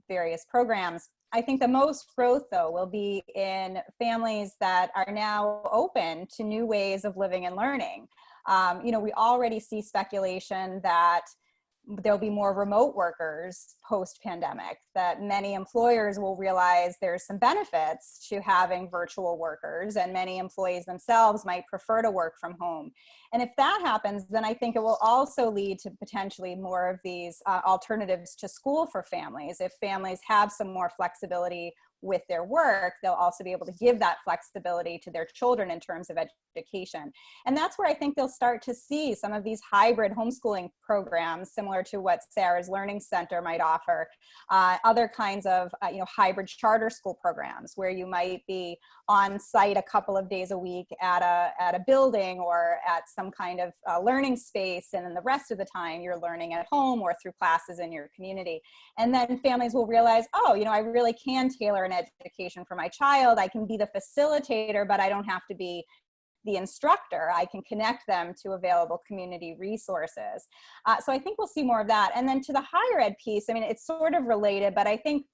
various programs. I think the most growth, though, will be in families that are now open to new ways of living and learning. We already see speculation that there'll be more remote workers post-pandemic, that many employers will realize there's some benefits to having virtual workers, and many employees themselves might prefer to work from home. And if that happens, then I think it will also lead to potentially more of these alternatives to school for families. If families have some more flexibility with their work, they'll also be able to give that flexibility to their children in terms of education. And that's where I think they'll start to see some of these hybrid homeschooling programs, similar to what Sarah's Learning Center might offer, other kinds of hybrid charter school programs where you might be on site a couple of days a week at a building or at some kind of learning space, and then the rest of the time you're learning at home or through classes in your community. And then families will realize, I really can tailor an education for my child. I can be the facilitator, but I don't have to be the instructor. I can connect them to available community resources. So I think we'll see more of that. And then to the higher ed piece, I mean, it's sort of related, but I think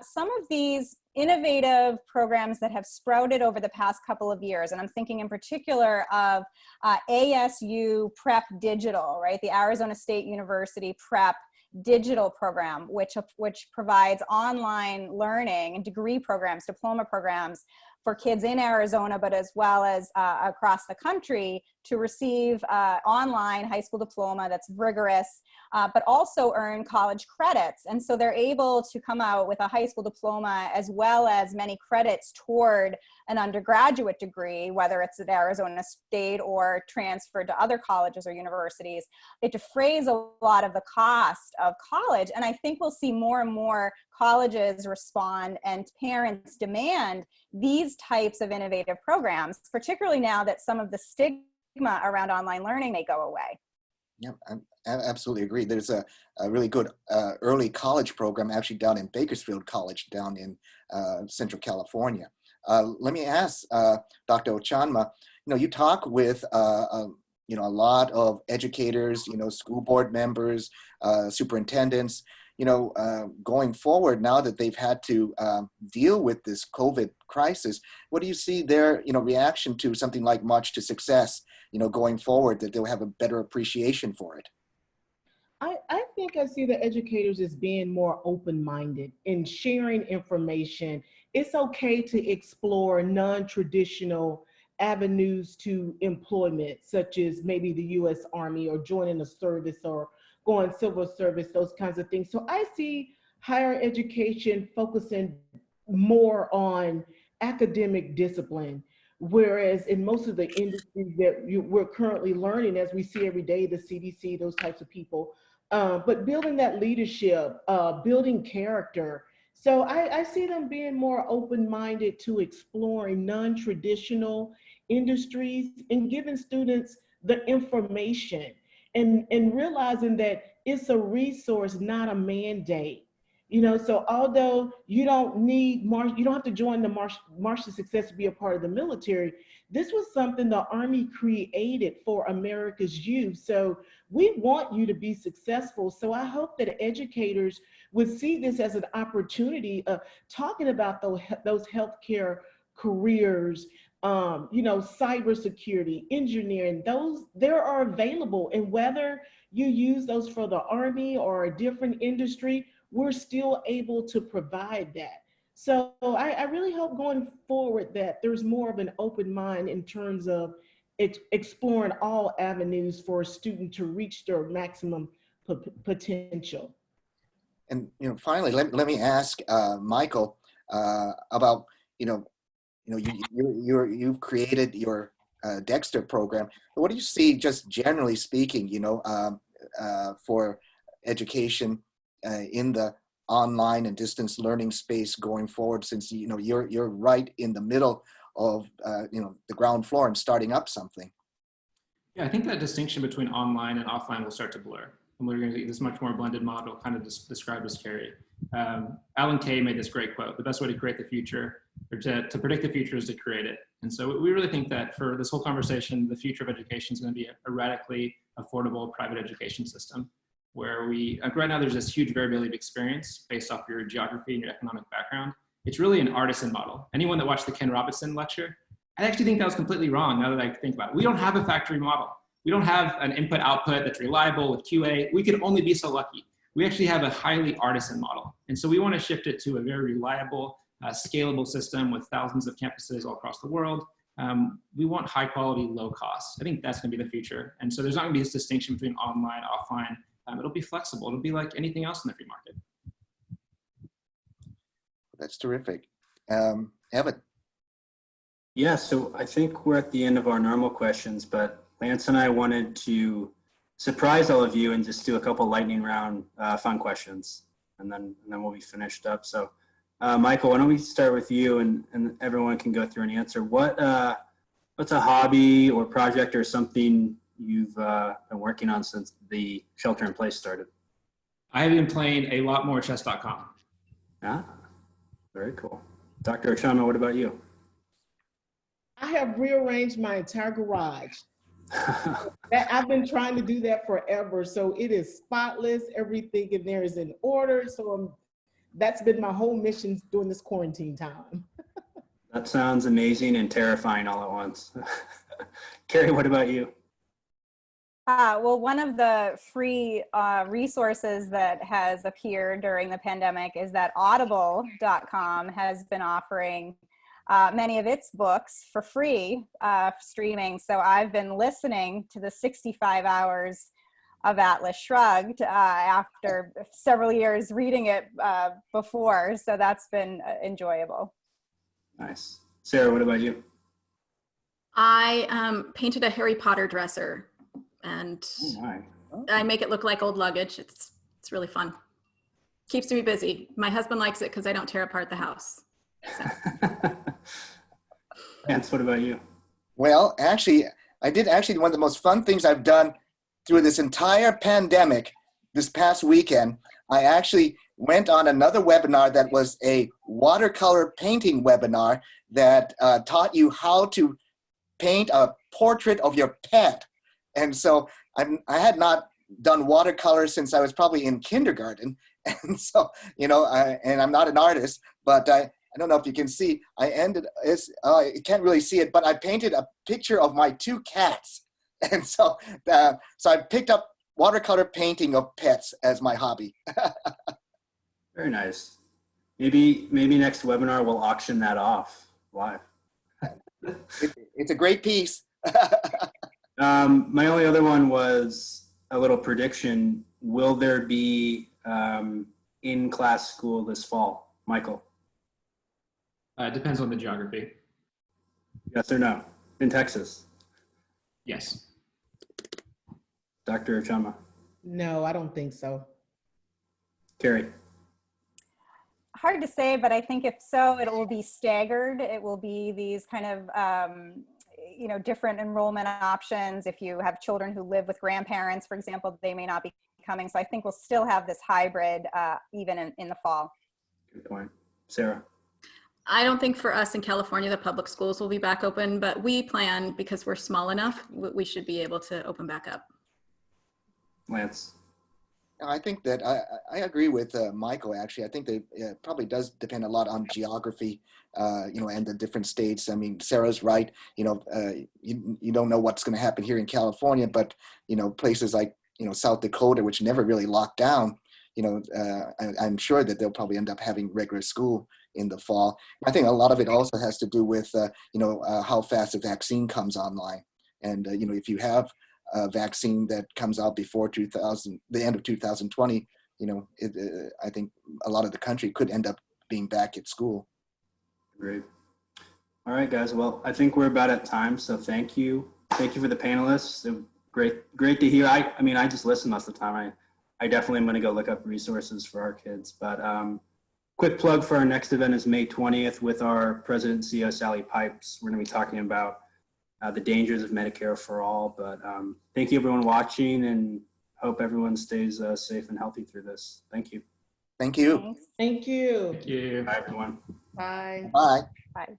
some of these innovative programs that have sprouted over the past couple of years, and I'm thinking in particular of ASU Prep Digital, right? The Arizona State University Prep Digital program, which provides online learning and degree programs, diploma programs for kids in Arizona, but as well as across the country, to receive online high school diploma that's rigorous, but also earn college credits. And so they're able to come out with a high school diploma as well as many credits toward an undergraduate degree, whether it's at Arizona State or transferred to other colleges or universities. It defrays a lot of the cost of college. And I think we'll see more and more colleges respond and parents demand these types of innovative programs, particularly now that some of the stigma around online learning may go away. Yeah, I absolutely agree. There's a really good early college program actually down in Bakersfield College down in Central California. Let me ask Dr. Ochonma, you talk with a lot of educators, school board members, superintendents, going forward now that they've had to deal with this COVID crisis. What do you see their, reaction to something like March to Success, going forward, that they'll have a better appreciation for it? I think I see the educators as being more open-minded in sharing information. It's okay to explore non-traditional avenues to employment, such as maybe the U.S. Army or joining a service or going civil service, those kinds of things. So I see higher education focusing more on academic discipline, whereas in most of the industries that we're currently learning, as we see every day, the CDC, those types of people, but building that leadership, building character. So I see them being more open-minded to exploring non-traditional industries and giving students the information and realizing that it's a resource, not a mandate. So although you don't have to join the March to Success to be a part of the military, this was something the Army created for America's youth. So we want you to be successful. So I hope that educators would see this as an opportunity of talking about those healthcare careers, cybersecurity, engineering, they are available. And whether you use those for the Army or a different industry, we're still able to provide that. So I really hope going forward that there's more of an open mind in terms of exploring all avenues for a student to reach their maximum potential. And finally, let me ask Michael about you've created your Dexter program. What do you see, just generally speaking, for education in the online and distance learning space going forward? Since you're right in the middle of the ground floor and starting up something. Yeah, I think that distinction between online and offline will start to blur. And we're going to get this much more blended model, kind of described as Kerry. Alan Kay made this great quote: "The best way to create the future, or to predict the future, is to create it." And so we really think that for this whole conversation, the future of education is going to be a radically affordable private education system, where right now there's this huge variability of experience based off your geography and your economic background. It's really an artisan model. Anyone that watched the Ken Robinson lecture, I actually think that was completely wrong now that I think about it. We don't have a factory model. We don't have an input output that's reliable with QA. We could only be so lucky. We actually have a highly artisan model. And so we want to shift it to a very reliable, scalable system with thousands of campuses all across the world. We want high quality, low cost. I think that's going to be the future. And so there's not going to be this distinction between online, offline. It'll be flexible. It'll be like anything else in the free market. That's terrific. Evan. Yeah, so I think we're at the end of our normal questions, but Lance and I wanted to surprise all of you and just do a couple lightning round fun questions, and then we'll be finished up. So Michael, why don't we start with you, and everyone can go through and answer. What's a hobby or project or something you've been working on since the shelter in place started? I've been playing a lot more chess.com. Ah, very cool. Dr. Ochonma, what about you? I have rearranged my entire garage. I've been trying to do that forever. So it is spotless. Everything in there is in order. So that's been my whole mission during this quarantine time. That sounds amazing and terrifying all at once. Kerry, what about you? Well, one of the free resources that has appeared during the pandemic is that audible.com has been offering many of its books for free streaming. So I've been listening to the 65 hours of Atlas Shrugged after several years reading it before. So that's been enjoyable. Nice. Sarah, what about you? I painted a Harry Potter dresser, and I make it look like old luggage. It's really fun. Keeps me busy. My husband likes it because I don't tear apart the house. Lance, what about you? Well, actually, I did one of the most fun things I've done through this entire pandemic this past weekend. I actually went on another webinar that was a watercolor painting webinar that taught you how to paint a portrait of your pet. And so I had not done watercolor since I was probably in kindergarten. And so, and I'm not an artist, but I don't know if you can see, you can't really see it, but I painted a picture of my two cats. And so I picked up watercolor painting of pets as my hobby. Very nice. Maybe next webinar we'll auction that off live. It's a great piece. My only other one was a little prediction. Will there be in-class school this fall? Michael? It depends on the geography. Yes or no? In Texas? Yes. Dr. Ochonma? No, I don't think so. Kerry? Hard to say, but I think if so, it will be staggered. It will be these kind of, different enrollment options. If you have children who live with grandparents, for example, they may not be coming. So I think we'll still have this hybrid even in the fall. Good point. Sarah? I don't think for us in California, the public schools will be back open, but we plan, because we're small enough, we should be able to open back up. Lance? I think that I agree with Michael, actually. I think that it probably does depend a lot on geography, and the different states. I mean, Sarah's right. You don't know what's going to happen here in California, but, places like, South Dakota, which never really locked down, I'm sure that they'll probably end up having regular school in the fall. I think a lot of it also has to do with, how fast the vaccine comes online. And, if you have a vaccine that comes out before the end of 2020, I think a lot of the country could end up being back at school. Great. All right, guys. Well, I think we're about at time, so thank you. Thank you for the panelists. Great to hear. I mean, I just listen most of the time. I definitely am going to go look up resources for our kids. But quick plug for our next event is May 20th with our President and CEO, Sally Pipes. We're going to be talking about the dangers of Medicare for all. But thank you, everyone watching, and hope everyone stays safe and healthy through this. Thank you. Thank you. Thanks. Thank you. Thank you. Bye, everyone. Bye. Bye. Bye.